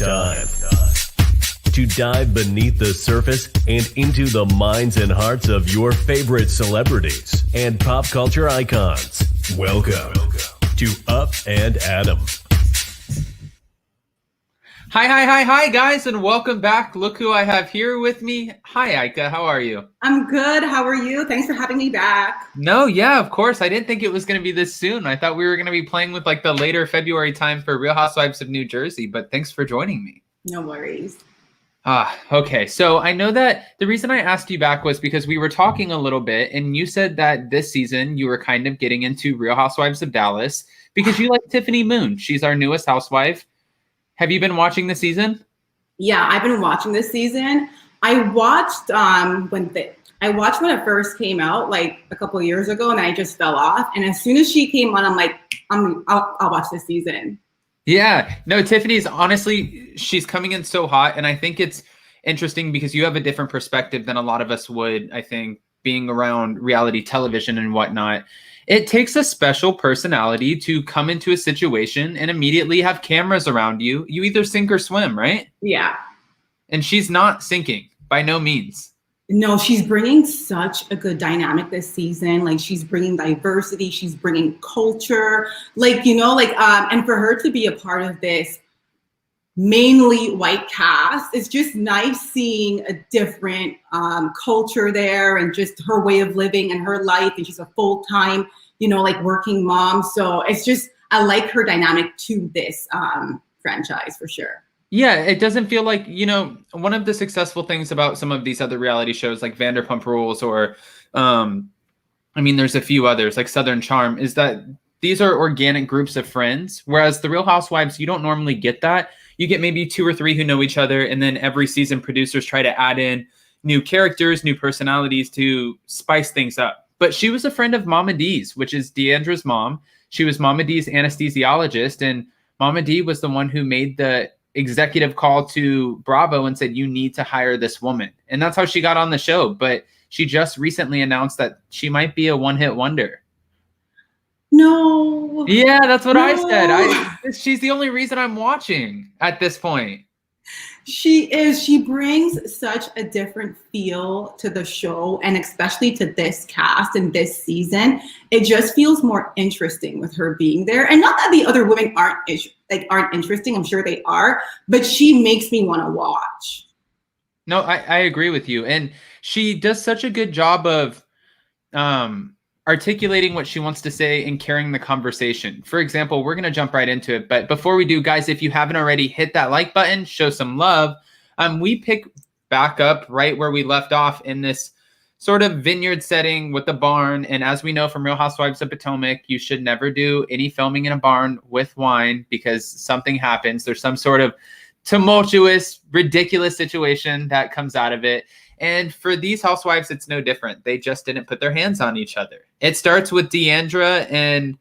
time to dive beneath the surface and into the minds and hearts of your favorite celebrities and pop culture icons. Welcome to Up and Adam. Hi, guys, and welcome back. Look who I have here with me. Hi, Ika. How are you? I'm good. How are you? Thanks for having me back. No, yeah, of course. I didn't think it was going to be this soon. I thought we were going to be playing with like the later February time for Real Housewives of New Jersey, but thanks for joining me. No worries. Okay. So I know that the reason I asked you back was because we were talking a little bit, and you said that this season you were kind of getting into Real Housewives of Dallas because you like Tiffany Moon. She's our newest housewife. Have you been watching the season? Yeah, I've been watching this season. I watched when it first came out, like a couple of years ago, and I just fell off. And as soon as she came on, I'm like, I'll watch this season. Yeah, no, Tiffany's honestly, she's coming in so hot, and I think it's interesting because you have a different perspective than a lot of us would, I think, being around reality television and whatnot. It takes a special personality to come into a situation and immediately have cameras around you. You either sink or swim, right? Yeah. And she's not sinking by no means. No, she's bringing such a good dynamic this season. Like, she's bringing diversity, she's bringing culture, and for her to be a part of this mainly white cast, it's just nice seeing a different culture there and just her way of living and her life. And she's a full-time, working mom. So it's just, I like her dynamic to this franchise for sure. Yeah, it doesn't feel like, one of the successful things about some of these other reality shows like Vanderpump Rules or, there's a few others like Southern Charm, is that these are organic groups of friends. Whereas the Real Housewives, you don't normally get that. You get maybe 2 or 3 who know each other. And then every season producers try to add in new characters, new personalities to spice things up. But she was a friend of Mama D's, which is Deandra's mom. She was Mama D's anesthesiologist. And Mama D was the one who made the executive call to Bravo and said, you need to hire this woman. And that's how she got on the show. But she just recently announced that she might be a one-hit wonder. No. Yeah, that's what I said. She's the only reason I'm watching at this point. She is. She brings such a different feel to the show, and especially to this cast and this season. It just feels more interesting with her being there. And not that the other women aren't interesting. I'm sure they are, but she makes me want to watch. No, I agree with you. And she does such a good job of articulating what she wants to say and carrying the conversation. For example, we're going to jump right into it. But before we do, guys, if you haven't already, hit that like button, show some love. We pick back up right where we left off in this sort of vineyard setting with the barn. And as we know from Real Housewives of Potomac, you should never do any filming in a barn with wine because something happens. There's some sort of tumultuous, ridiculous situation that comes out of it. And for these housewives, it's no different. They just didn't put their hands on each other. It starts with Deandra and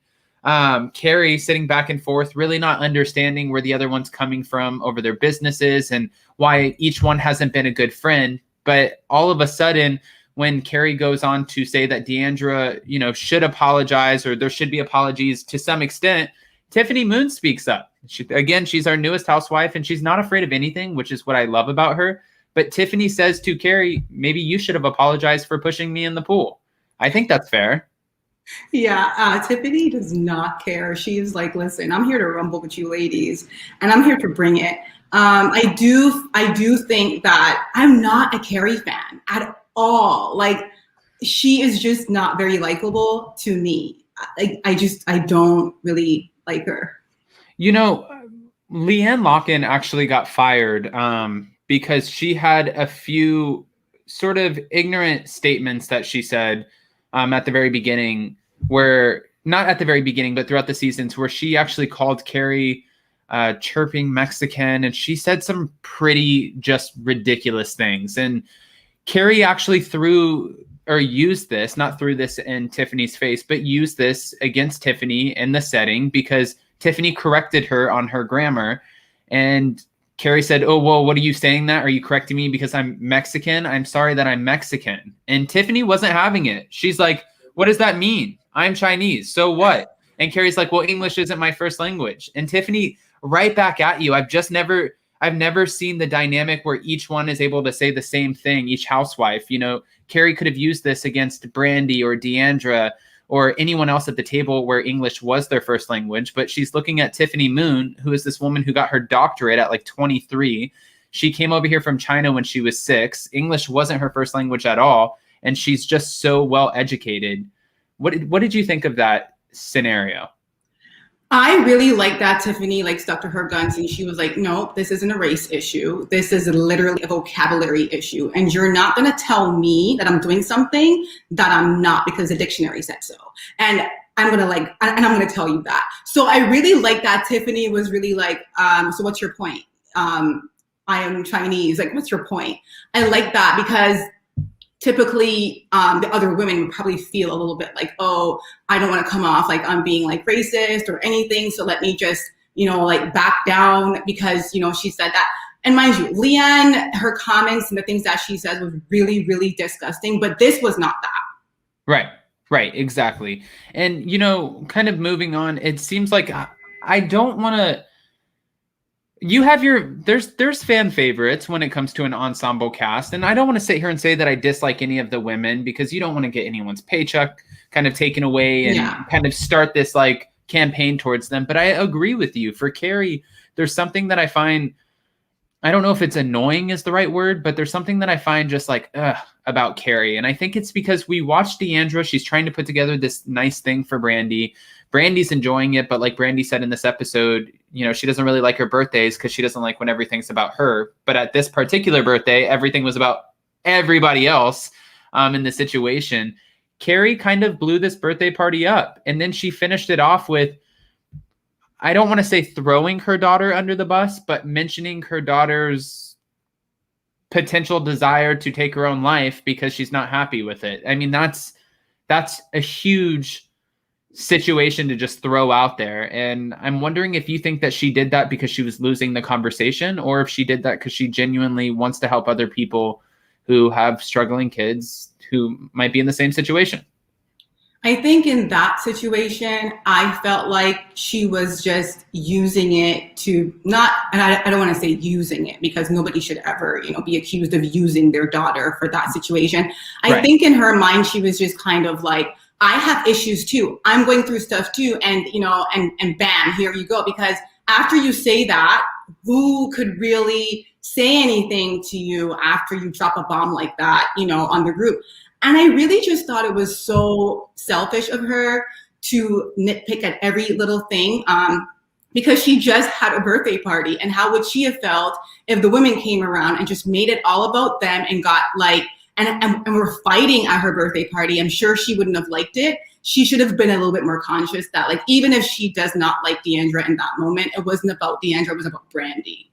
Carrie sitting back and forth, really not understanding where the other one's coming from over their businesses and why each one hasn't been a good friend. But all of a sudden, when Carrie goes on to say that Deandra, should apologize or there should be apologies to some extent, Tiffany Moon speaks up. She's our newest housewife, and she's not afraid of anything, which is what I love about her. But Tiffany says to Carrie, maybe you should have apologized for pushing me in the pool. I think that's fair. Yeah, Tiffany does not care. She's like, listen, I'm here to rumble with you ladies, and I'm here to bring it. I do think that I'm not a Carrie fan at all. Like, she is just not very likable to me. I don't really like her. Leanne Locken actually got fired because she had a few sort of ignorant statements that she said at the very beginning, where not at the very beginning, but throughout the seasons, where she actually called Carrie chirping Mexican, and she said some pretty just ridiculous things. And Carrie actually used this, not threw this in Tiffany's face, but used this against Tiffany in the setting because Tiffany corrected her on her grammar. And Carrie said, oh, well, what are you saying that? Are you correcting me because I'm Mexican? I'm sorry that I'm Mexican. And Tiffany wasn't having it. She's like, what does that mean? I'm Chinese. So what? And Carrie's like, well, English isn't my first language. And Tiffany, right back at you. I've never seen the dynamic where each one is able to say the same thing, each housewife. Carrie could have used this against Brandi or Deandra or anyone else at the table where English was their first language, but she's looking at Tiffany Moon, who is this woman who got her doctorate at like 23. She came over here from China when she was 6. English wasn't her first language at all, and she's just so well educated. What did you think of that scenario? I really like that Tiffany stuck to her guns, and she was like, no, this isn't a race issue. This is literally a vocabulary issue. And you're not going to tell me that I'm doing something that I'm not because the dictionary said so. And I'm going to tell you that. So I really like that Tiffany was really like, so what's your point? I am Chinese. Like, what's your point? I like that because typically the other women would probably feel a little bit like, oh, I don't want to come off like I'm being like racist or anything. So let me just, back down because, she said that. And mind you, Leanne, her comments and the things that she said was really, really disgusting. But this was not that. Right. Exactly. And, kind of moving on, it seems like I don't want to. You have there's fan favorites when it comes to an ensemble cast. And I don't want to sit here and say that I dislike any of the women because you don't want to get anyone's paycheck kind of taken away and kind of start this like campaign towards them. But I agree with you. For Carrie, there's something that I find, I don't know if it's annoying is the right word, but there's something that I find just like, about Carrie. And I think it's because we watched Deandra. She's trying to put together this nice thing for Brandi. Brandi's enjoying it, but like Brandi said in this episode, she doesn't really like her birthdays because she doesn't like when everything's about her. But at this particular birthday, everything was about everybody else in the situation. Carrie kind of blew this birthday party up. And then she finished it off with, I don't want to say throwing her daughter under the bus, but mentioning her daughter's potential desire to take her own life because she's not happy with it. I mean, that's a huge situation to just throw out there. And I'm wondering if you think that she did that because she was losing the conversation, or if she did that because she genuinely wants to help other people who have struggling kids who might be in the same situation. I think in that situation, I felt like she was just using it to not, and I don't want to say using it because nobody should ever, be accused of using their daughter for that situation. I think in her mind, she was just kind of like, I have issues too. I'm going through stuff too. And, and bam, here you go. Because after you say that, who could really say anything to you after you drop a bomb like that, on the group? And I really just thought it was so selfish of her to nitpick at every little thing because she just had a birthday party. And how would she have felt if the women came around and just made it all about them and got like, and we're fighting at her birthday party? I'm sure she wouldn't have liked it. She should have been a little bit more conscious that like, even if she does not like Deandra in that moment, it wasn't about Deandra, it was about Brandi.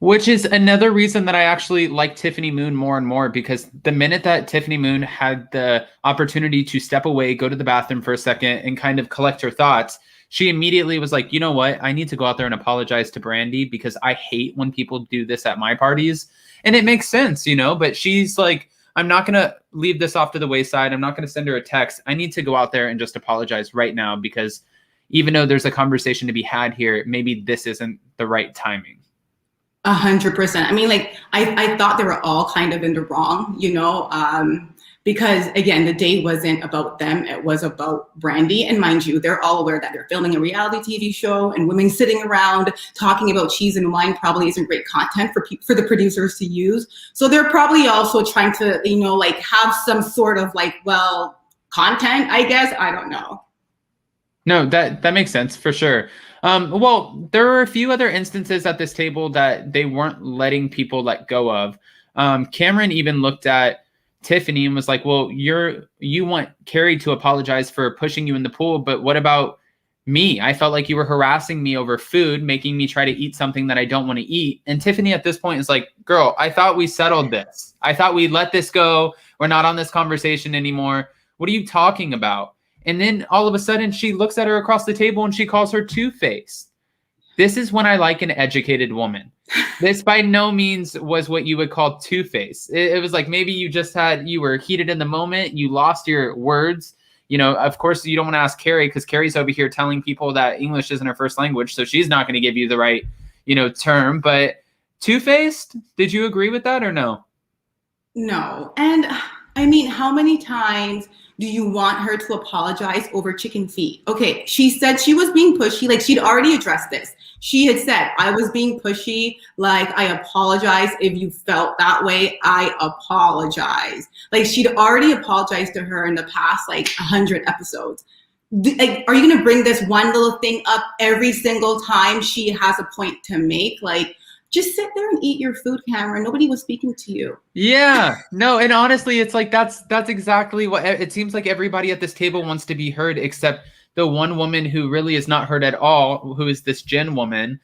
Which is another reason that I actually like Tiffany Moon more and more, because the minute that Tiffany Moon had the opportunity to step away, go to the bathroom for a second and kind of collect her thoughts, she immediately was like, you know what? I need to go out there and apologize to Brandi because I hate when people do this at my parties. And it makes sense, but she's like, I'm not going to leave this off to the wayside. I'm not going to send her a text. I need to go out there and just apologize right now because even though there's a conversation to be had here, maybe this isn't the right timing. 100%. I mean, like, I thought they were all kind of in the wrong, because again, the day wasn't about them. It was about Brandi. And mind you, they're all aware that they're filming a reality TV show, and women sitting around talking about cheese and wine probably isn't great content for the producers to use. So they're probably also trying to, have some sort of content, I guess. I don't know. No, that makes sense for sure. Well, there were a few other instances at this table that they weren't letting people let go of. Cameron even looked at Tiffany and was like, well, you want Carrie to apologize for pushing you in the pool, but what about me? I felt like you were harassing me over food, making me try to eat something that I don't want to eat. And Tiffany at this point is like, girl, I thought we settled this. I thought we let this go. We're not on this conversation anymore. What are you talking about? And then all of a sudden she looks at her across the table and she calls her two-faced. This is when I like an educated woman. This by no means was what you would call two-faced. It was like maybe you were heated in the moment. You lost your words. Of course, you don't want to ask Carrie because Carrie's over here telling people that English isn't her first language. So she's not going to give you the right, term. But Two-faced? Did you agree with that or no? No. And I mean, how many times do you want her to apologize over chicken feet? Okay, she said she was being pushy. Like, she'd already addressed this. She had said, I was being pushy. Like, I apologize if you felt that way. I apologize. Like, she'd already apologized to her in the past, like, 100 episodes. Like, are you going to bring this one little thing up every single time she has a point to make? Like, just sit there and eat your food, Cameron. Nobody was speaking to you. Yeah, no, and honestly, it's like that's exactly what it seems like. Everybody at this table wants to be heard, except the one woman who really is not heard at all, who is this Jen woman.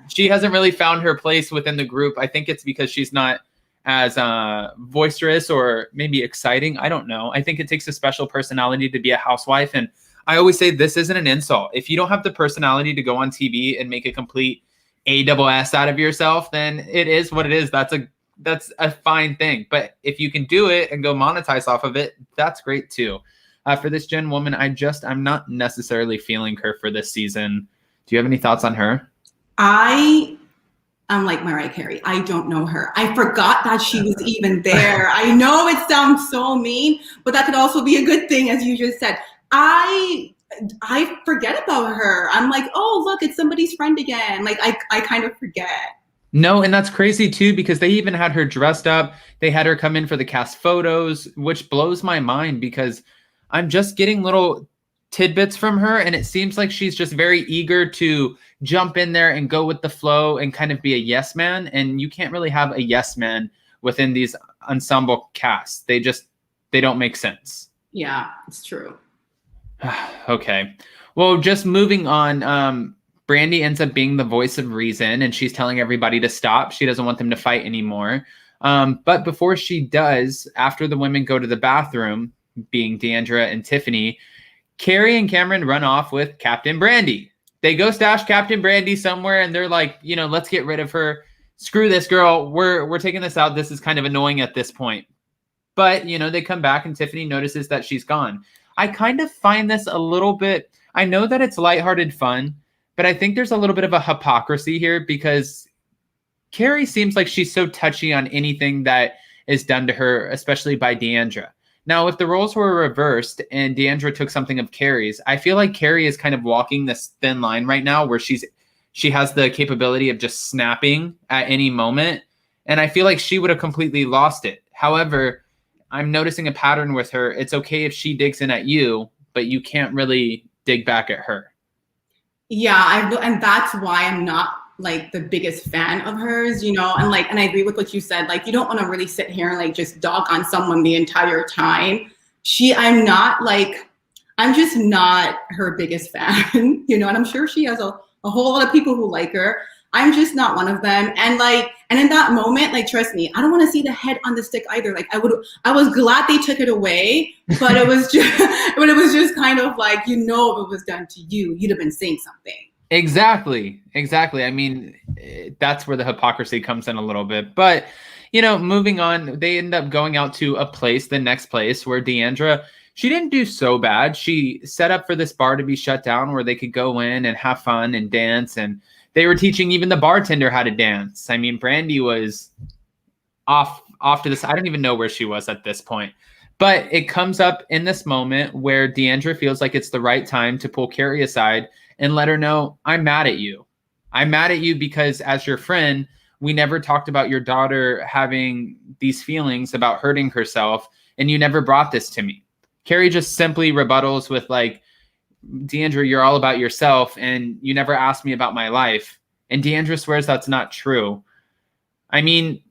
She hasn't really found her place within the group. I think it's because she's not as boisterous or maybe exciting. I don't know. I think it takes a special personality to be a housewife, and I always say this isn't an insult. If you don't have the personality to go on TV and make a complete ASS out of yourself, then it is what it is. That's a fine thing. But if you can do it and go monetize off of it, that's great too. For this Jen woman, I'm not necessarily feeling her for this season. Do you have any thoughts on her? I'm like Mariah Carey. I don't know her. I forgot that she was even there. I know it sounds so mean, but that could also be a good thing, as you just said. I forget about her. I'm like, oh, look, it's somebody's friend again. Like, I kind of forget. No, and that's crazy too, because they even had her dressed up. They had her come in for the cast photos, which blows my mind because I'm just getting little tidbits from her, and it seems like she's just very eager to jump in there and go with the flow and kind of be a yes man. And you can't really have a yes man within these ensemble casts. They don't make sense. Yeah, it's true. Okay. Well, just moving on, Brandi ends up being the voice of reason, and she's telling everybody to stop. She doesn't want them to fight anymore. But before she does, after the women go to the bathroom, being Deandra and Tiffany, Carrie and Cameron run off with Captain Brandi. They go stash Captain Brandi somewhere, and they're like, let's get rid of her. Screw this girl. We're taking this out. This is kind of annoying at this point. But, they come back, and Tiffany notices that she's gone. I kind of find this a little bit, I know that it's lighthearted fun, but I think there's a little bit of a hypocrisy here because Carrie seems like she's so touchy on anything that is done to her, especially by Deandra. Now, if the roles were reversed and Deandra took something of Carrie's, I feel like Carrie is kind of walking this thin line right now where she has the capability of just snapping at any moment. And I feel like she would have completely lost it. However, I'm noticing a pattern with her. It's okay if she digs in at you, but you can't really dig back at her. Yeah, and that's why I'm not like the biggest fan of hers, and I agree with what you said. Like, you don't want to really sit here and like just dog on someone the entire time. I'm just not her biggest fan, and I'm sure she has a whole lot of people who like her. I'm just not one of them. And in that moment, like, trust me, I don't want to see the head on the stick either. Like, I was glad they took it away, but it was just kind of like, if it was done to you, you'd have been saying something. Exactly. I mean, that's where the hypocrisy comes in a little bit. But, moving on, they end up going out to the next place where Deandra, she didn't do so bad. She set up for this bar to be shut down where they could go in and have fun and dance, and they were teaching even the bartender how to dance. I mean, Brandi was off to this. I don't even know where she was at this point. But it comes up in this moment where Deandra feels like it's the right time to pull Carrie aside and let her know, I'm mad at you. I'm mad at you because as your friend, we never talked about your daughter having these feelings about hurting herself, and you never brought this to me. Carrie just simply rebuttals with like, Deandra, you're all about yourself and you never asked me about my life. And Deandra swears that's not true. I mean,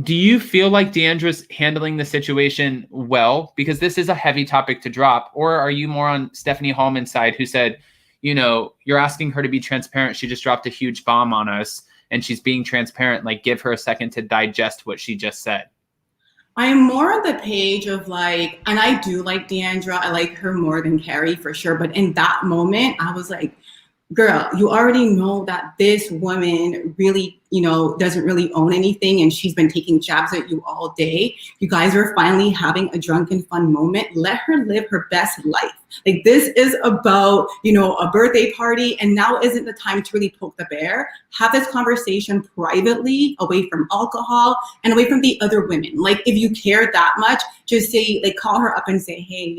do you feel like Deandra's handling the situation well? Because this is a heavy topic to drop. Or are you more on Stephanie Hallman's side, who said, you're asking her to be transparent. She just dropped a huge bomb on us and she's being transparent. Like, give her a second to digest what she just said. I'm more on the page of like, and I do like Deandra. I like her more than Carrie for sure. But in that moment, I was like, girl, you already know that this woman really, doesn't really own anything, and she's been taking jabs at you all day. You guys are finally having a drunken fun moment. Let her live her best life. Like, this is about, a birthday party, and now isn't the time to really poke the bear. Have this conversation privately, away from alcohol and away from the other women. Like, if you care that much, just say, like, call her up and say, hey,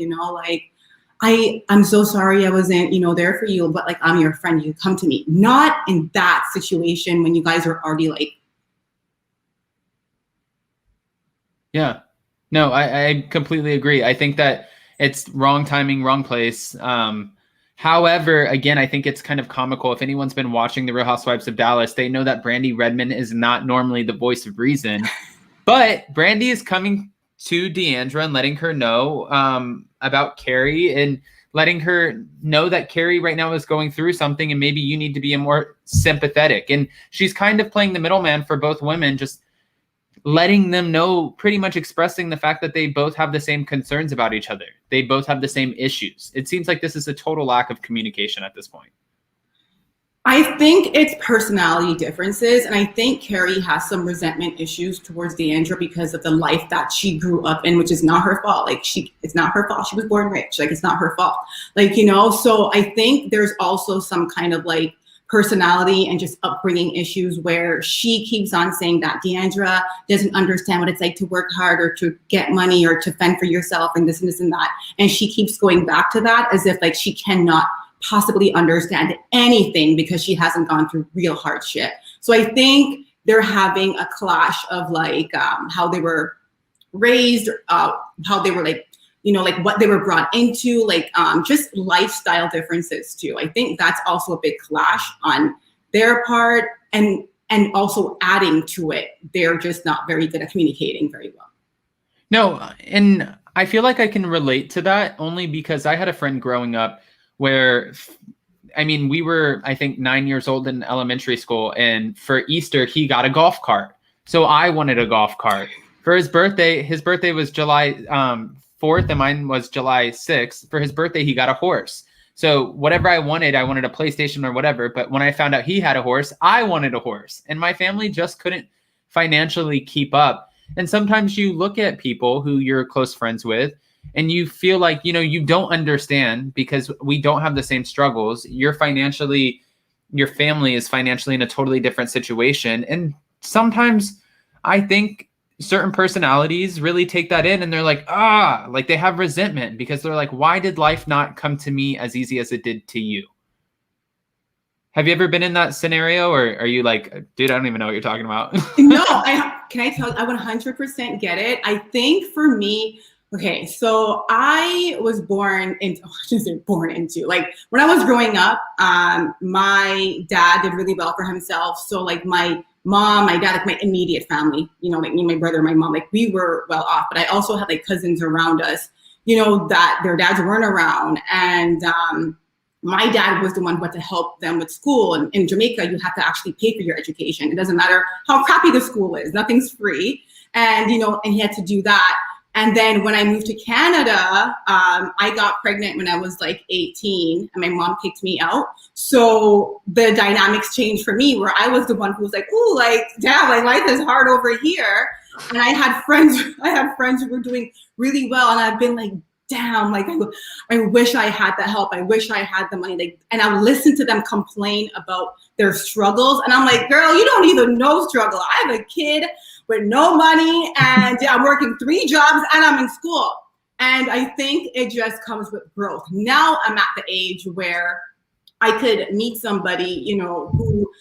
I'm so sorry I wasn't, there for you, but like, I'm your friend, you come to me. Not in that situation when you guys are already like. Yeah, no, I completely agree. I think that it's wrong timing, wrong place. However, again, I think it's kind of comical. If anyone's been watching The Real Housewives of Dallas, they know that Brandi Redmond is not normally the voice of reason, but Brandi is coming to D'Andra and letting her know about Carrie, and letting her know that Carrie right now is going through something, and maybe you need to be more sympathetic. And she's kind of playing the middleman for both women, just letting them know, pretty much expressing the fact that they both have the same concerns about each other. They both have the same issues. It seems like this is a total lack of communication at this point. I think it's personality differences, and I think Carrie has some resentment issues towards D'Andra because of the life that she grew up in, which is not her fault. Like, it's not her fault. She was born rich. Like, it's not her fault. Like, so I think there's also some kind of like personality and just upbringing issues where she keeps on saying that D'Andra doesn't understand what it's like to work hard or to get money or to fend for yourself and this and this and that. And she keeps going back to that as if like she cannot possibly understand anything because she hasn't gone through real hardship. So I think they're having a clash of like how they were raised, how they were like, like what they were brought into, like just lifestyle differences too. I think that's also a big clash on their part, and also adding to it, they're just not very good at communicating very well. No, and I feel like I can relate to that only because I had a friend growing up where, I mean, we were, I think, 9 years old in elementary school, and for Easter, he got a golf cart. So I wanted a golf cart. For his birthday was July 4th, and mine was July 6th. For his birthday, he got a horse. So whatever I wanted a PlayStation or whatever. But when I found out he had a horse, I wanted a horse. And my family just couldn't financially keep up. And sometimes you look at people who you're close friends with, and you feel like, you don't understand because we don't have the same struggles. Your family is financially in a totally different situation. And sometimes I think certain personalities really take that in, and they're like, like they have resentment because they're like, why did life not come to me as easy as it did to you? Have you ever been in that scenario, or are you like, dude, I don't even know what you're talking about? No, can I tell you, I 100% get it. I think for me, okay, so I was born into, I shouldn't say born into, like when I was growing up, my dad did really well for himself. So like my mom, my dad, like my immediate family, like me, my brother, my mom, like we were well off, but I also had like cousins around us, that their dads weren't around. And my dad was the one who had to help them with school. And in Jamaica, you have to actually pay for your education. It doesn't matter how crappy the school is, nothing's free. And, and he had to do that. And then when I moved to Canada, I got pregnant when I was like 18, and my mom kicked me out. So the dynamics changed for me, where I was the one who was like, "Ooh, like, damn, like life is hard over here." And I had friends who were doing really well, and I've been like, "Damn, like I wish I had the help. I wish I had the money." Like, and I would listen to them complain about their struggles, and I'm like, "Girl, you don't even know struggle. I have a kid with no money, and I'm working 3 jobs, and I'm in school." And I think it just comes with growth. Now I'm at the age where I could meet somebody, who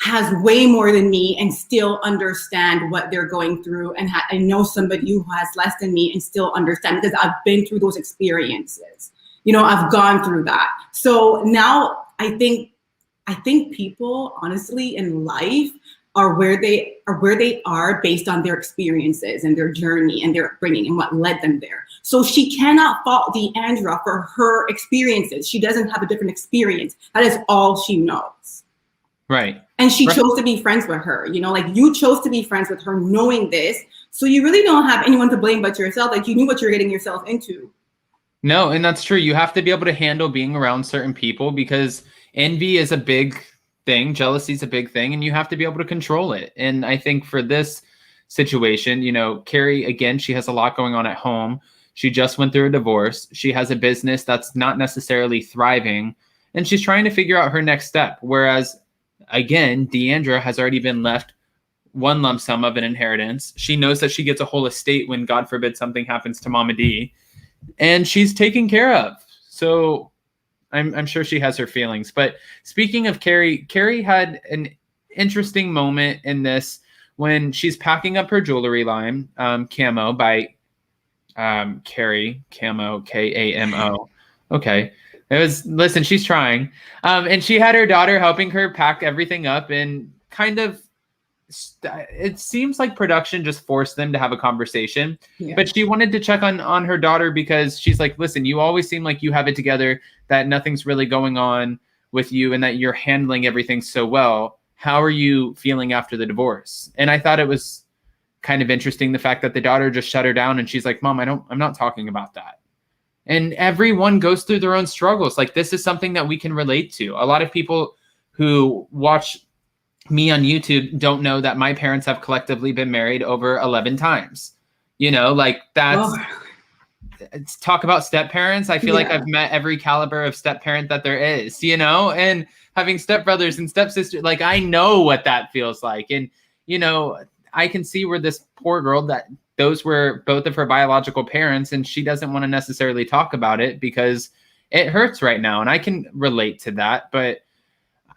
has way more than me and still understand what they're going through. And I know somebody who has less than me and still understand, because I've been through those experiences. I've gone through that. So now I think people, honestly, in life are where they are based on their experiences and their journey and their upbringing and what led them there. So she cannot fault D'Andra for her experiences. She doesn't have a different experience. That is all she knows. Right. And she chose to be friends with her. Like you chose to be friends with her knowing this. So you really don't have anyone to blame but yourself. Like you knew what you're getting yourself into. No, and that's true. You have to be able to handle being around certain people because envy is a big thing, jealousy is a big thing, and you have to be able to control it. And I think for this situation, you know, Carrie, again, she has a lot going on at home. She just went through a divorce. She has a business that's not necessarily thriving, and she's trying to figure out her next step. Whereas, again, Deandra has already been left one lump sum of an inheritance. She knows that she gets a whole estate when, God forbid, something happens to Mama D, and she's taken care of. So I'm sure she has her feelings. But speaking of Carrie, Carrie had an interesting moment in this when she's packing up her jewelry line, Camo by Carrie, Camo, Kamo. Okay. Listen, she's trying. And she had her daughter helping her pack everything up, and kind of, it seems like production just forced them to have a conversation. Yeah. But she wanted to check on her daughter because she's like, listen, you always seem like you have it together, that nothing's really going on with you, and that you're handling everything so well. How are you feeling after the divorce? And I thought it was kind of interesting, the fact that the daughter just shut her down, and she's like, Mom, I'm not talking about that. And everyone goes through their own struggles. Like, this is something that we can relate to. A lot of people who watch me on YouTube don't know that my parents have collectively been married over 11 times. You know, like, that's talk about step parents. I feel like I've met every caliber of step parent that there is, you know, and having stepbrothers and stepsisters, like, I know what that feels like. And, you know, I can see where this poor girl, that those were both of her biological parents, and she doesn't want to necessarily talk about it because it hurts right now. And I can relate to that, but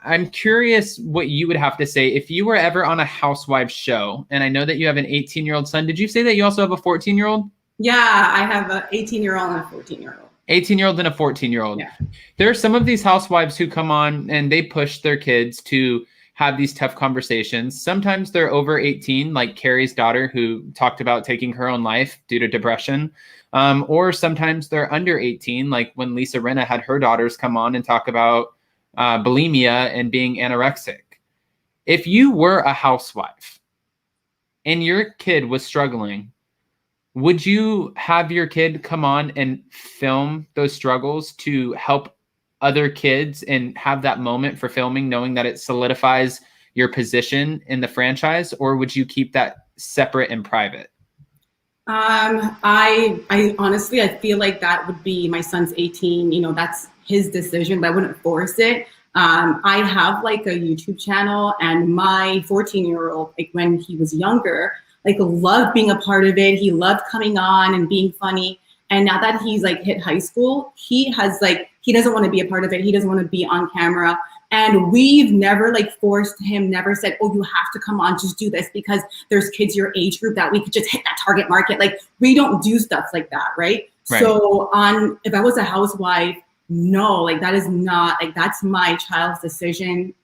I'm curious what you would have to say if you were ever on a Housewives show. And I know that you have an 18-year-old son. Did you say that you also have a 14-year-old? Yeah, I have an 18-year-old and a 14-year-old. 18-year-old and a 14-year-old. Yeah. There are some of these housewives who come on and they push their kids to have these tough conversations. Sometimes they're over 18, like Carrie's daughter, who talked about taking her own life due to depression. Or sometimes they're under 18, like when Lisa Rinna had her daughters come on and talk about bulimia and being anorexic. If you were a housewife and your kid was struggling, would you have your kid come on and film those struggles to help other kids and have that moment for filming, knowing that it solidifies your position in the franchise? Or would you keep that separate and private? I honestly, I feel like that would be, my son's 18, you know, that's his decision, but I wouldn't force it. I have like a YouTube channel, and my 14-year-old, like when he was younger, like loved being a part of it. He loved coming on and being funny. And now that he's like hit high school, he doesn't want to be a part of it. He doesn't want to be on camera. And we've never like forced him, never said, oh, you have to come on, just do this because there's kids your age group that we could just hit that target market. Like, we don't do stuff like that, right? So if I was a housewife, no, like that is not, like, that's my child's decision.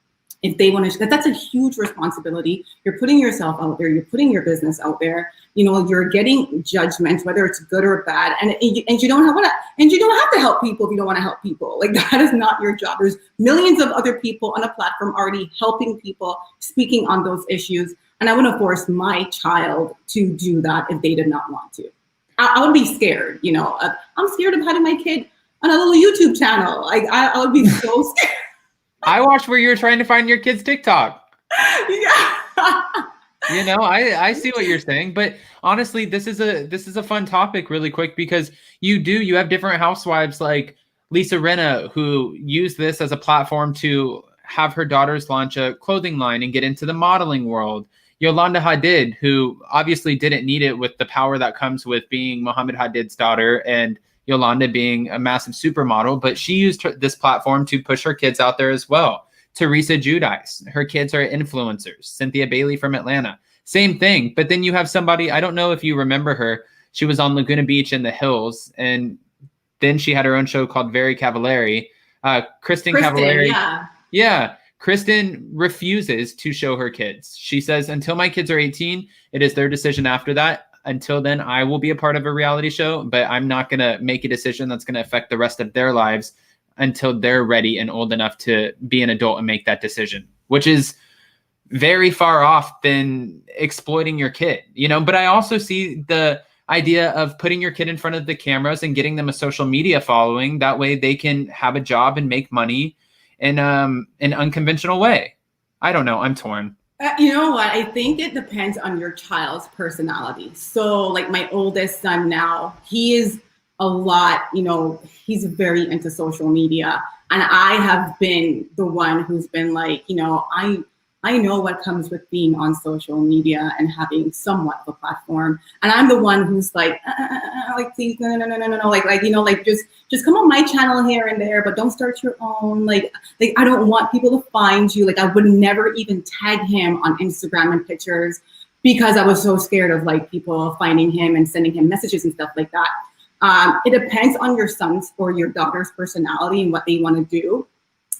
If they want to, that's a huge responsibility. You're putting yourself out there, you're putting your business out there, you know, you're getting judgment, whether it's good or bad. And you don't have to help people if you don't want to help people. Like, that is not your job. There's millions of other people on a platform already helping people, speaking on those issues. And I wouldn't force my child to do that if they did not want to. I would be scared, you know. I'm scared of having my kid on a little YouTube channel. Like, I would be so scared. I watched where you were trying to find your kid's TikTok. Yeah. You know, I see what you're saying, but honestly, this is a fun topic really quick, because you have different housewives like Lisa Rinna who use this as a platform to have her daughters launch a clothing line and get into the modeling world. Yolanda Hadid, who obviously didn't need it with the power that comes with being Muhammad Hadid's daughter and Yolanda being a massive supermodel, but she used this platform to push her kids out there as well. Teresa Giudice, her kids are influencers. Cynthia Bailey from Atlanta, same thing. But then you have somebody, I don't know if you remember her. She was on Laguna Beach in the Hills, and then she had her own show called Very Cavallari. Kristen Cavallari. Yeah. Kristen refuses to show her kids. She says, until my kids are 18, it is their decision after that. Until then, I will be a part of a reality show, but I'm not going to make a decision that's going to affect the rest of their lives until they're ready and old enough to be an adult and make that decision, which is very far off than exploiting your kid, you know. But I also see the idea of putting your kid in front of the cameras and getting them a social media following. That way they can have a job and make money in an unconventional way. I don't know. I'm torn. You know what? I think it depends on your child's personality. So like my oldest son now, he is a lot, he's very into social media. And I have been the one who's been like, I know what comes with being on social media and having somewhat of a platform. And I'm the one who's like, please, no, just come on my channel here and there, but don't start your own. Like I don't want people to find you. Like I would never even tag him on Instagram and pictures because I was so scared of like people finding him and sending him messages and stuff like that. It depends on your son's or your daughter's personality and what they want to do.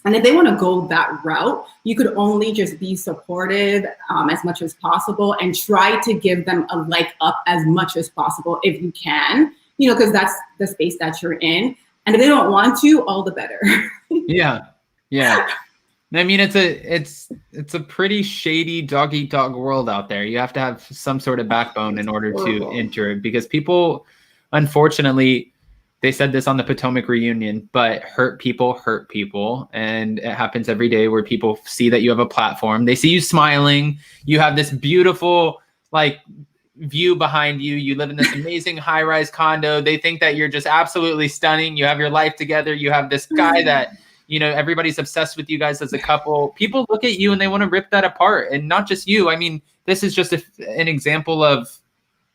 And if they want to go that route, you could only just be supportive as much as possible and try to give them a leg up as much as possible if you can, because that's the space that you're in. And if they don't want to, all the better. Yeah. I mean, it's a pretty shady dog eat dog world out there. You have to have some sort of backbone in order to enter it, because people, unfortunately, they said this on the Potomac reunion, but hurt people. And it happens every day where people see that you have a platform. They see you smiling. You have this beautiful, view behind you. You live in this amazing high-rise condo. They think that you're just absolutely stunning. You have your life together. You have this guy that, everybody's obsessed with you guys as a couple. People look at you and they want to rip that apart. And not just you. I mean, this is just an example of,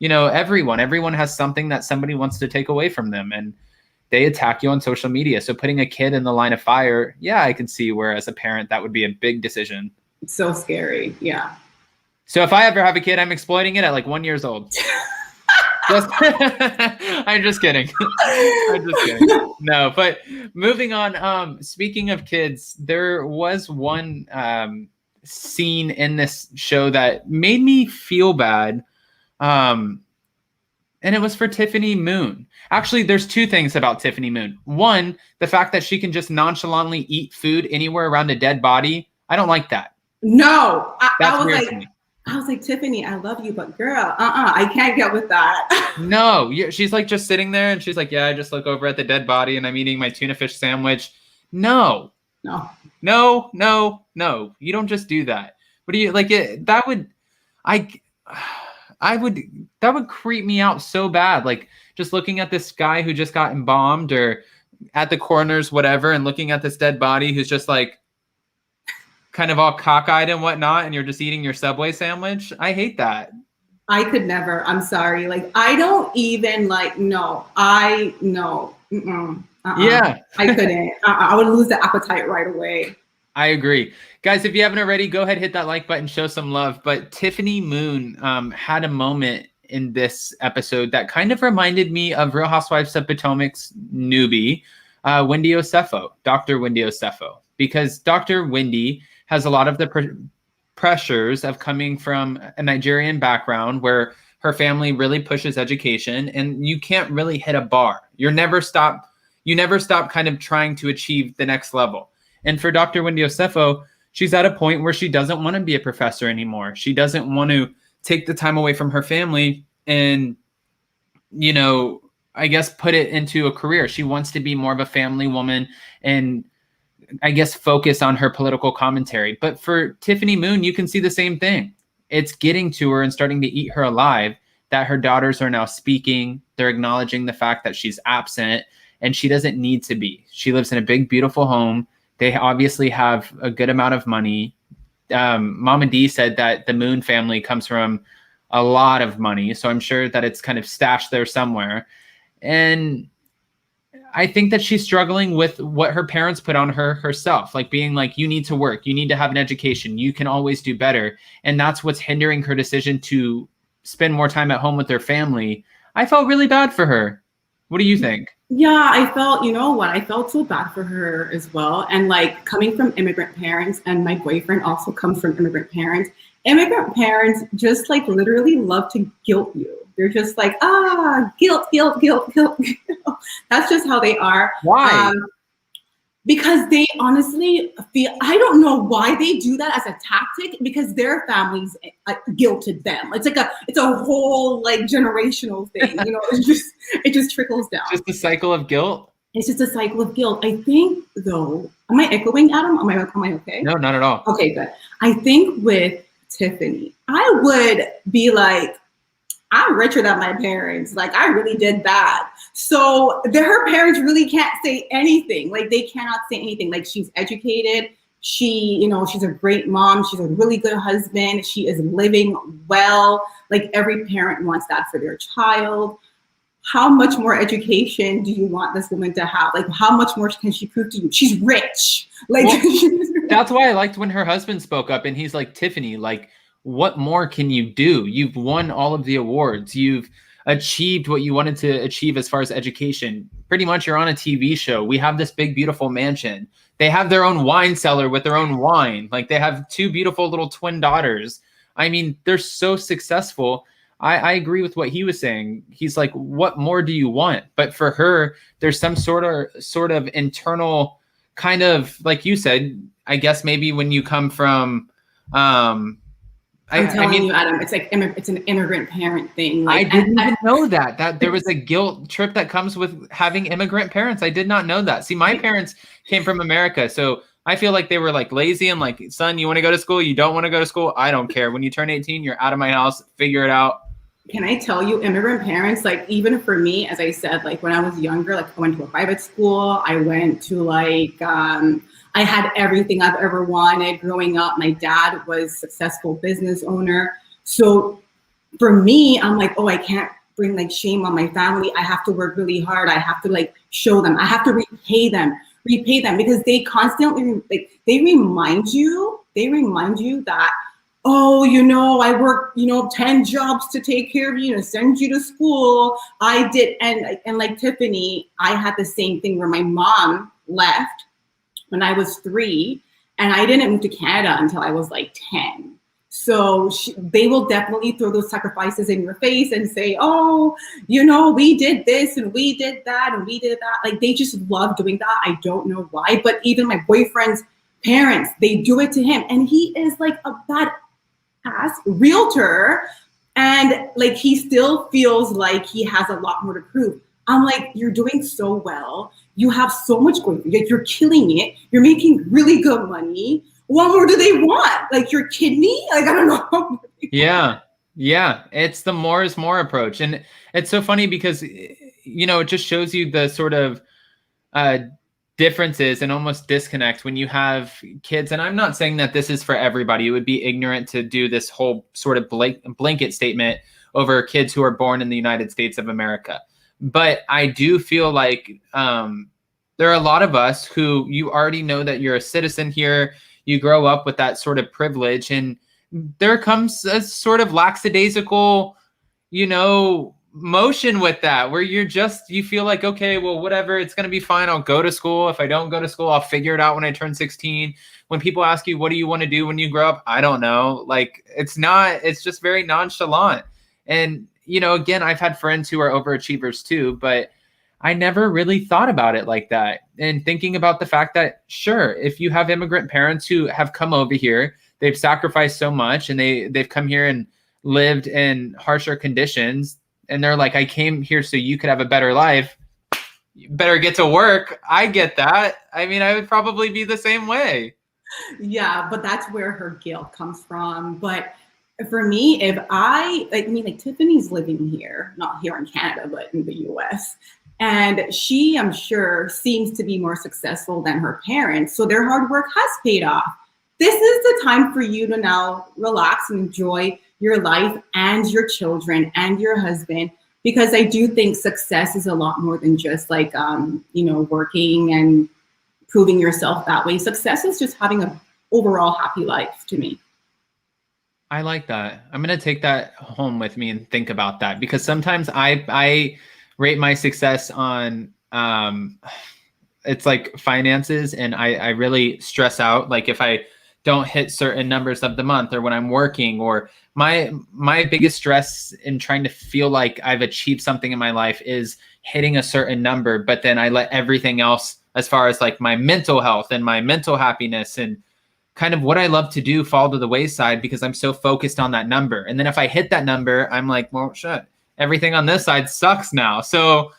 everyone has something that somebody wants to take away from them, and they attack you on social media. So putting a kid in the line of fire, I can see where as a parent, that would be a big decision. It's so scary. Yeah. So if I ever have a kid, I'm exploiting it at 1 year old. I'm just kidding. No, but moving on. Speaking of kids, there was one scene in this show that made me feel bad. And it was for Tiffany Moon. Actually, there's two things about Tiffany Moon. One, the fact that she can just nonchalantly eat food anywhere around a dead body. I don't like that. No, that's weird to me. I was like, Tiffany, I love you, but girl, I can't get with that. No, she's just sitting there and she's like, I just look over at the dead body and I'm eating my tuna fish sandwich. No. You don't just do that. What do you that would creep me out so bad. Just looking at this guy who just got embalmed or at the coroners, whatever, and looking at this dead body who's just kind of all cockeyed and whatnot, and you're just eating your Subway sandwich. I hate that. I could never. I'm sorry. I don't even no. I no. Yeah. I couldn't. I would lose the appetite right away. I agree. Guys, if you haven't already, go ahead, hit that like button, show some love. But Tiffany Moon had a moment in this episode that kind of reminded me of Real Housewives of Potomac's newbie, Wendy Osefo, Dr. Wendy Osefo, because Dr. Wendy has a lot of the pressures of coming from a Nigerian background where her family really pushes education, and you can't really hit a bar. You never stop kind of trying to achieve the next level. And for Dr. Wendy Osefo, she's at a point where she doesn't want to be a professor anymore. She doesn't want to take the time away from her family and, I guess put it into a career. She wants to be more of a family woman and I guess focus on her political commentary. But for Tiffany Moon, you can see the same thing. It's getting to her and starting to eat her alive that her daughters are now speaking. They're acknowledging the fact that she's absent and she doesn't need to be. She lives in a big, beautiful home. They obviously have a good amount of money. Mama D said that the Moon family comes from a lot of money. So I'm sure that it's kind of stashed there somewhere. And I think that she's struggling with what her parents put on her herself, being you need to work, you need to have an education, you can always do better. And that's what's hindering her decision to spend more time at home with her family. I felt really bad for her. What do you think? Yeah, I felt, I felt so bad for her as well. And coming from immigrant parents, and my boyfriend also comes from immigrant parents just literally love to guilt you. They're just guilt. That's just how they are. Why? Because they honestly feel, I don't know why they do that as a tactic, because their families guilted them. It's a whole like generational thing, you know, it just trickles down. Just a cycle of guilt. It's just a cycle of guilt. I think though, am I echoing, Adam? Am I okay? No, not at all. Okay, good. I think with Tiffany, I would be like, I'm richer than my parents. Like, I really did that. So her parents really can't say anything. Like, they cannot say anything. Like, she's educated. She, you know, she's a great mom. She's a really good husband. She is living well. Like, every parent wants that for their child. How much more education do you want this woman to have? Like, how much more can she prove to you? She's rich. Like, well, that's why I liked when her husband spoke up and he's like, Tiffany, like, what more can you do? You've won all of the awards. You've achieved what you wanted to achieve as far as education. Pretty much you're on a TV show. We have this big, beautiful mansion. They have their own wine cellar with their own wine. Like, they have 2 beautiful little twin daughters. I mean, they're so successful. I agree with what he was saying. He's like, what more do you want? But for her, there's some sort of internal kind of, like you said, I guess maybe when you come from, I'm telling you, Adam, it's like it's an immigrant parent thing. Like, I didn't even know that there was a guilt trip that comes with having immigrant parents. I did not know that. See, my parents came from America, so I feel like they were like lazy and like, son, you want to go to school? You don't want to go to school? I don't care. When you turn 18, you're out of my house. Figure it out. Can I tell you, immigrant parents, like, even for me, as I said, like when I was younger, like I went to a private school. I went to like, I had everything I've ever wanted growing up. My dad was a successful business owner. So for me, I'm like, oh, I can't bring like shame on my family. I have to work really hard. I have to like show them. I have to repay them because they constantly like, they remind you that, oh, you know, I worked, you know, 10 jobs to take care of you, to send you to school. I did. And like Tiffany, I had the same thing where my mom left when I was 3, and I didn't move to Canada until I was like 10. So they will definitely throw those sacrifices in your face and say, oh, you know, we did this and we did that and we did that. Like, they just love doing that. I don't know why, but even my boyfriend's parents, they do it to him. And he is like a badass realtor. And like, he still feels like he has a lot more to prove. I'm like, you're doing so well. You have so much going for you. You're killing it. You're making really good money. What more do they want? Like, your kidney? Like, I don't know. Yeah. It's the more is more approach. And it's so funny because, you know, it just shows you the sort of differences and almost disconnect when you have kids. And I'm not saying that this is for everybody. It would be ignorant to do this whole sort of blanket statement over kids who are born in the United States of America. But I do feel like there are a lot of us who you already know that you're a citizen here. You grow up with that sort of privilege, and there comes a sort of lackadaisical, you know, motion with that where you feel like, okay, well, whatever, it's going to be fine. I'll go to school. If I don't go to school, I'll figure it out when I turn 16. When people ask you, what do you want to do when you grow up? I don't know. Like, it's just very nonchalant. And, you know, again, I've had friends who are overachievers too, but I never really thought about it like that. And thinking about the fact that, sure, if you have immigrant parents who have come over here, they've sacrificed so much and they've come here and lived in harsher conditions. And they're like, I came here so you could have a better life. You better get to work. I get that. I mean, I would probably be the same way. Yeah, but that's where her guilt comes from. But for me, like Tiffany's living here, not here in Canada, but in the US. And she, I'm sure, seems to be more successful than her parents. So their hard work has paid off. This is the time for you to now relax and enjoy your life and your children and your husband, because I do think success is a lot more than just like, you know, working and proving yourself that way. Success is just having an overall happy life to me. I like that. I'm going to take that home with me and think about that, because sometimes I rate my success on, it's like finances. And I really stress out. Like if I don't hit certain numbers of the month, or when I'm working, or my biggest stress in trying to feel like I've achieved something in my life is hitting a certain number, but then I let everything else as far as like my mental health and my mental happiness and kind of what I love to do fall to the wayside because I'm so focused on that number. And then if I hit that number, I'm like, well, shit, everything on this side sucks now. So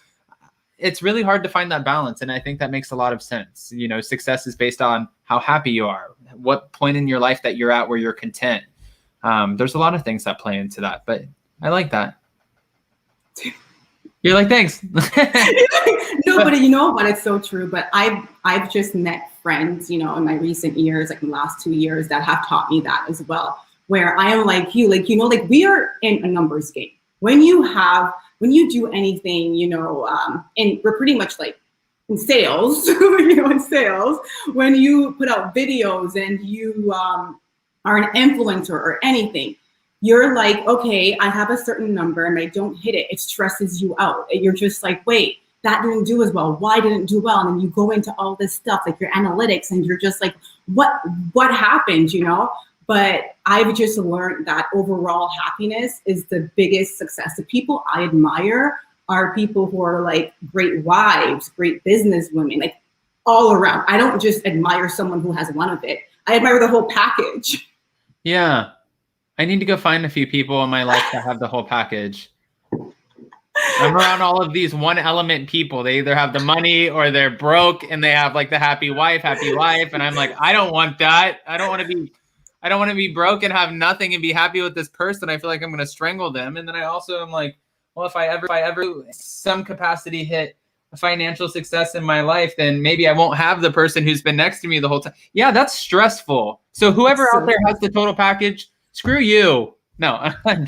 it's really hard to find that balance. And I think that makes a lot of sense. You know, success is based on how happy you are, what point in your life that you're at where you're content. There's a lot of things that play into that, but I like that. You're like, thanks. No, but you know what? It's so true. But I've just met friends, you know, in my recent years, like in the last 2 years, that have taught me that as well. Where I am like you, like, you know, like we are in a numbers game. When you do anything, you know, and we're pretty much like in sales, you know, in sales, when you put out videos and you are an influencer or anything, you're like, okay, I have a certain number and I don't hit it. It stresses you out. You're just like, wait, that didn't do as well. Why didn't it do well? And then you go into all this stuff, like your analytics, and you're just like, what happened, you know? But I've just learned that overall happiness is the biggest success. The people I admire are people who are like great wives, great business women, like all around. I don't just admire someone who has one of it. I admire the whole package. Yeah. I need to go find a few people in my life that have the whole package. I'm around all of these one element people. They either have the money or they're broke and they have like the happy wife. And I'm like, I don't want that. I don't want to be broke and have nothing and be happy with this person. I feel like I'm going to strangle them. And then I also am like, well, if I ever some capacity hit financial success in my life, then maybe I won't have the person who's been next to me the whole time. Yeah, that's stressful. So whoever out there has the total package, screw you. No, I'm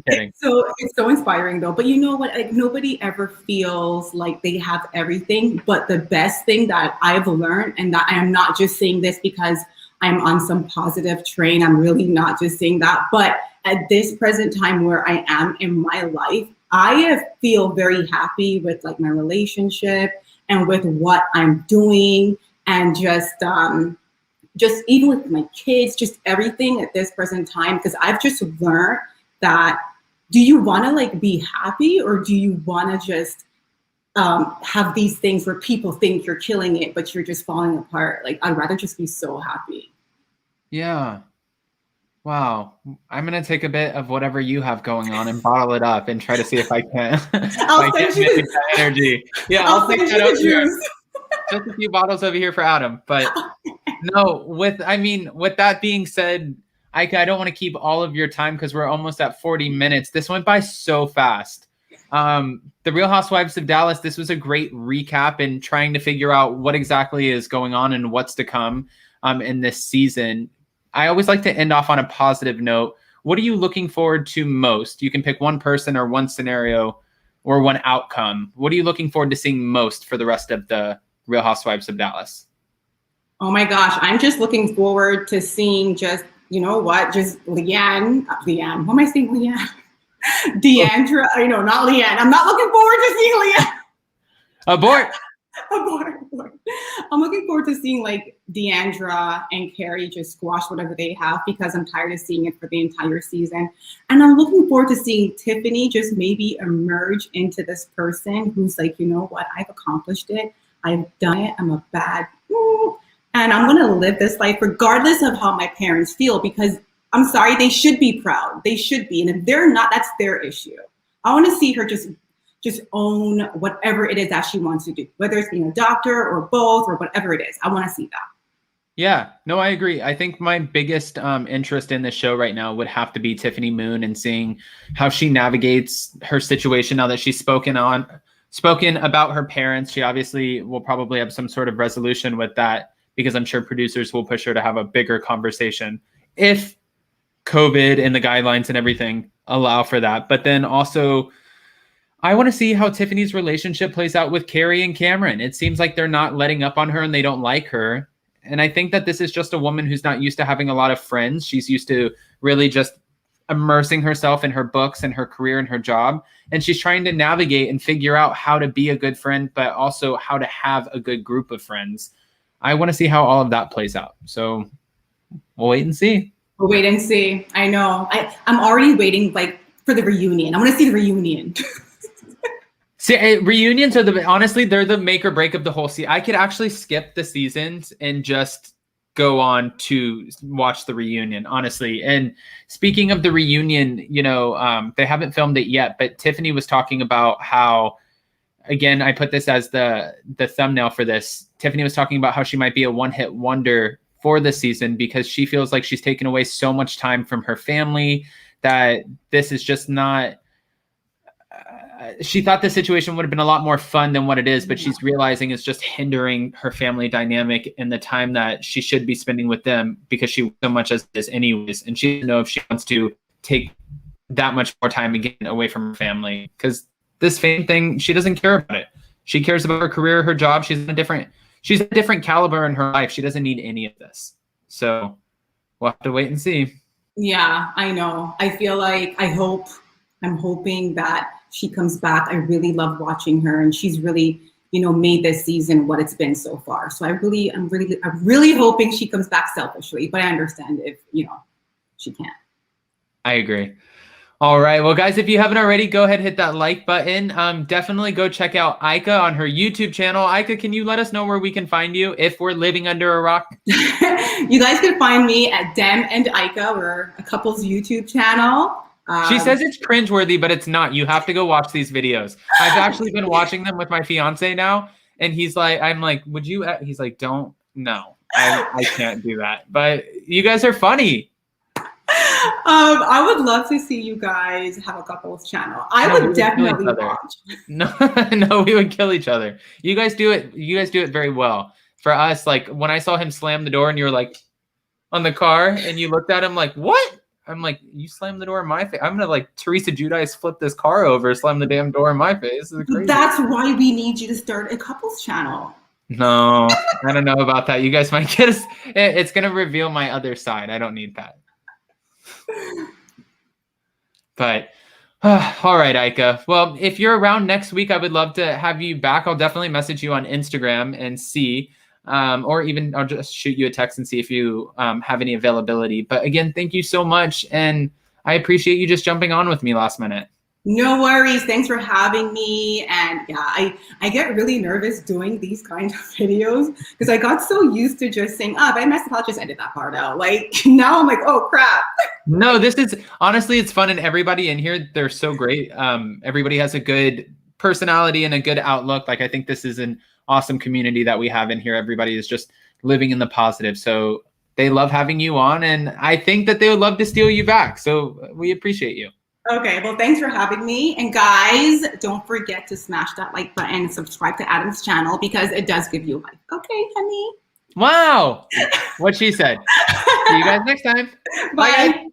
kidding. It's so inspiring though. But you know what? Like nobody ever feels like they have everything. But the best thing that I've learned, and that I am not just saying this because I'm on some positive train. I'm really not just saying that. But at this present time where I am in my life, I feel very happy with like my relationship and with what I'm doing, and just even with my kids, just everything at this present time. Because I've just learned that, do you want to like be happy, or do you want to just have these things where people think you're killing it, but you're just falling apart? Like, I'd rather just be so happy. Yeah. Wow. I'm going to take a bit of whatever you have going on and bottle it up and try to see if I can. I'll send you that energy. Yeah, I'll take that over here. Just a few bottles over here for Adam. But no, with that being said, Ika, I don't want to keep all of your time because we're almost at 40 minutes. This went by so fast. The Real Housewives of Dallas, this was a great recap and trying to figure out what exactly is going on and what's to come in this season. I always like to end off on a positive note. What are you looking forward to most? You can pick one person or one scenario or one outcome. What are you looking forward to seeing most for the rest of the Real Housewives of Dallas? Oh my gosh, I'm just looking forward to seeing just, you know what, just Leanne. What am I saying, Leanne? Deandra, I know, not Leanne. I'm not looking forward to seeing Leanne. Abort. I'm looking forward to seeing like Deandra and Carrie just squash whatever they have, because I'm tired of seeing it for the entire season. And I'm looking forward to seeing Tiffany just maybe emerge into this person who's like, you know what, I've accomplished it. I've done it. I'm a bad, and I'm going to live this life regardless of how my parents feel, because I'm sorry, they should be proud. They should be. And if they're not, that's their issue. I want to see her just own whatever it is that she wants to do, whether it's being a doctor or both or whatever it is. I want to see that. Yeah, no, I agree. I think my biggest interest in this show right now would have to be Tiffany Moon and seeing how she navigates her situation now that she's spoken about her parents. She obviously will probably have some sort of resolution with that, because I'm sure producers will push her to have a bigger conversation if COVID and the guidelines and everything allow for that. But then also, I want to see how Tiffany's relationship plays out with Carrie and Cameron. It seems like they're not letting up on her and they don't like her. And I think that this is just a woman who's not used to having a lot of friends. She's used to really just immersing herself in her books and her career and her job. And she's trying to navigate and figure out how to be a good friend, but also how to have a good group of friends. I want to see how all of that plays out. So we'll wait and see. We'll wait and see. I know. I'm already waiting like for the reunion. I want to see the reunion. See, reunions are honestly, they're the make or break of the whole season. I could actually skip the seasons and just go on to watch the reunion, honestly. And speaking of the reunion, they haven't filmed it yet, but Tiffany was talking about how, again, I put this as the thumbnail for this. Tiffany was talking about how she might be a one-hit wonder for the season because she feels like she's taken away so much time from her family that this is just not. She thought the situation would have been a lot more fun than what it is, but she's realizing it's just hindering her family dynamic and the time that she should be spending with them because she so much as this anyways. And she doesn't know if she wants to take that much more time again away from her family because this fame thing, she doesn't care about it. She cares about her career, her job. She's a different caliber in her life. She doesn't need any of this. So we'll have to wait and see. Yeah, I know. I feel like I'm hoping that she comes back. I really love watching her, and she's really, made this season what it's been so far. So I'm really hoping she comes back selfishly, but I understand if, she can't. I agree. All right. Well, guys, if you haven't already, go ahead and hit that like button. Definitely go check out Ika on her YouTube channel. Ika, can you let us know where we can find you if we're living under a rock? You guys can find me at Dem and Ika. We're a couple's YouTube channel. She says it's cringeworthy, but it's not. You have to go watch these videos. I've actually been watching them with my fiance now, and I'm like, would you? He's like, no, I can't do that. But you guys are funny. I would love to see you guys have a couples channel. I would definitely watch. No, we would kill each other. You guys do it. You guys do it very well. For us, like when I saw him slam the door and you were like on the car and you looked at him like, what? I'm like, you slammed the door in my face. I'm gonna like Teresa Giudice flip this car over, slam the damn door in my face. This is crazy. That's why we need you to start a couples channel. No, I don't know about that. You guys might get us. It's gonna reveal my other side. I don't need that. But all right, Ika. Well, if you're around next week, I would love to have you back. I'll definitely message you on Instagram and see. Or even I'll just shoot you a text and see if you have any availability. But again, thank you so much. And I appreciate you just jumping on with me last minute. No worries. Thanks for having me. And yeah, I get really nervous doing these kinds of videos because I got so used to just saying, if I messed up, I'll just edit that part out. Like now I'm like, oh crap. No, this is honestly, it's fun. And everybody in here, they're so great. Everybody has a good personality and a good outlook. Like I think this is an awesome community that we have in here. Everybody is just living in the positive. So they love having you on, and I think that they would love to steal you back. So we appreciate you. Okay, well, thanks for having me. And guys, don't forget to smash that like button and subscribe to Adam's channel because it does give you a like. Okay, honey. Wow. What she said. See you guys next time. Bye.